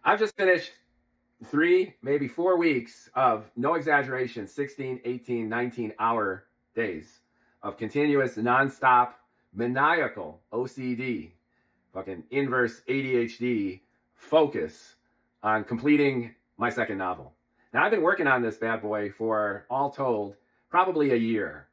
I've just finished 3, maybe 4 weeks of, no exaggeration, 16, 18, 19-hour days of continuous, nonstop, maniacal OCD, fucking inverse ADHD focus on completing my second novel. Now, I've been working on this bad boy for, all told, probably a year.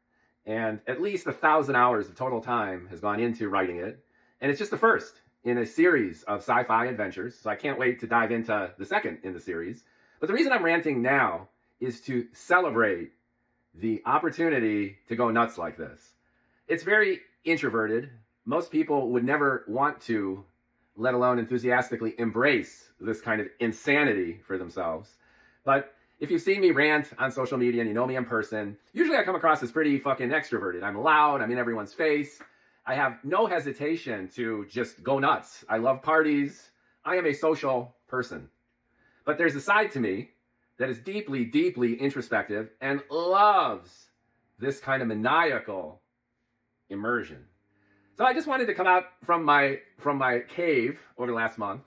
And at least 1,000 hours of total time has gone into writing it. And it's just the first in a series of sci-fi adventures. So I can't wait to dive into the second in the series. But the reason I'm ranting now is to celebrate the opportunity to go nuts like this. It's very introverted. Most people would never want to, let alone enthusiastically embrace this kind of insanity for themselves. But if you've seen me rant on social media and you know me in person, usually I come across as pretty fucking extroverted. I'm loud, I'm in everyone's face. I have no hesitation to just go nuts. I love parties. I am a social person. But there's a side to me that is deeply, deeply introspective and loves this kind of maniacal immersion. So I just wanted to come out from my cave over the last month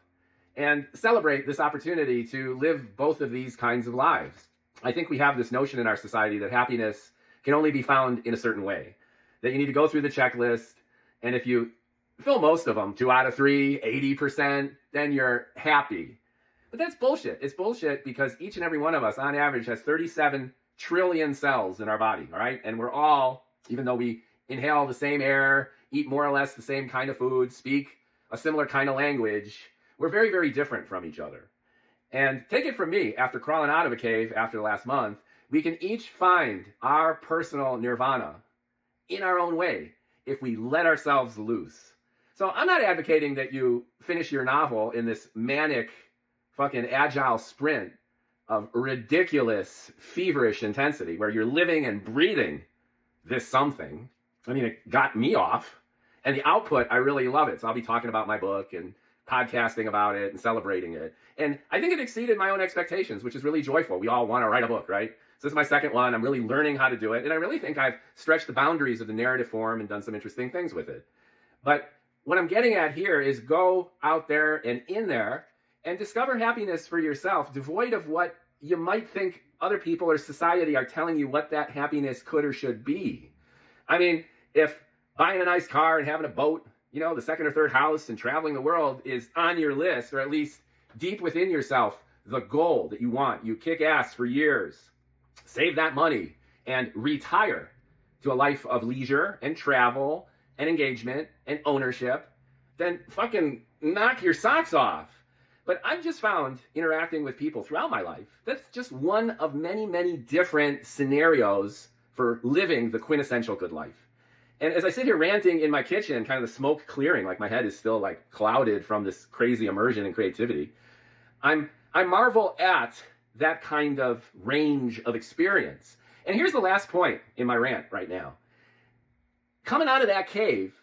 and celebrate this opportunity to live both of these kinds of lives. I think we have this notion in our society that happiness can only be found in a certain way, that you need to go through the checklist, and if you fill most of them, 2 out of 3, 80%, then you're happy. But that's bullshit. It's bullshit because each and every one of us, on average, has 37 trillion cells in our body, all right? And we're all, even though we inhale the same air, eat more or less the same kind of food, speak a similar kind of language, we're very, very different from each other. And take it from me, after crawling out of a cave after the last month, we can each find our personal nirvana in our own way if we let ourselves loose. So I'm not advocating that you finish your novel in this manic, fucking agile sprint of ridiculous, feverish intensity where you're living and breathing this something. I mean, it got me off. And the output, I really love it. So I'll be talking about my book and podcasting about it and celebrating it. And I think it exceeded my own expectations, which is really joyful. We all want to write a book, right? So this is my second one. I'm really learning how to do it. And I really think I've stretched the boundaries of the narrative form and done some interesting things with it. But what I'm getting at here is go out there and in there and discover happiness for yourself, devoid of what you might think other people or society are telling you what that happiness could or should be. I mean, if buying a nice car and having a boat, you know, the second or third house and traveling the world is on your list, or at least deep within yourself, the goal that you want, you kick ass for years, save that money and retire to a life of leisure and travel and engagement and ownership, then fucking knock your socks off. But I've just found, interacting with people throughout my life, that's just one of many, many different scenarios for living the quintessential good life. And as I sit here ranting in my kitchen, kind of the smoke clearing, like my head is still like clouded from this crazy immersion and creativity, I marvel at that kind of range of experience. And here's the last point in my rant right now. Coming out of that cave,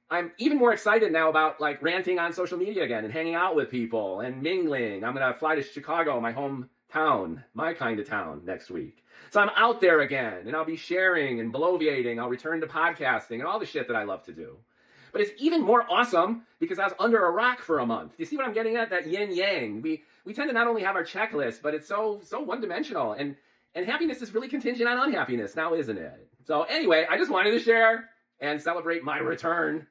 I'm even more excited now about like ranting on social media again and hanging out with people and mingling. I'm going to fly to Chicago, my hometown, my kind of town, next week. So I'm out there again and I'll be sharing and bloviating. I'll return to podcasting and all the shit that I love to do. But it's even more awesome because I was under a rock for a month. Do you see what I'm getting at? That yin yang. We tend to not only have our checklist, but it's so one-dimensional. And happiness is really contingent on unhappiness now, isn't it? So anyway, I just wanted to share and celebrate my return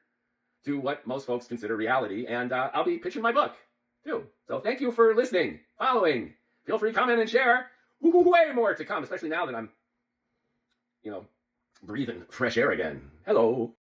to what most folks consider reality. And I'll be pitching my book too. So thank you for listening, following. Feel free to comment and share. Way more to come, especially now that I'm, breathing fresh air again. Hello.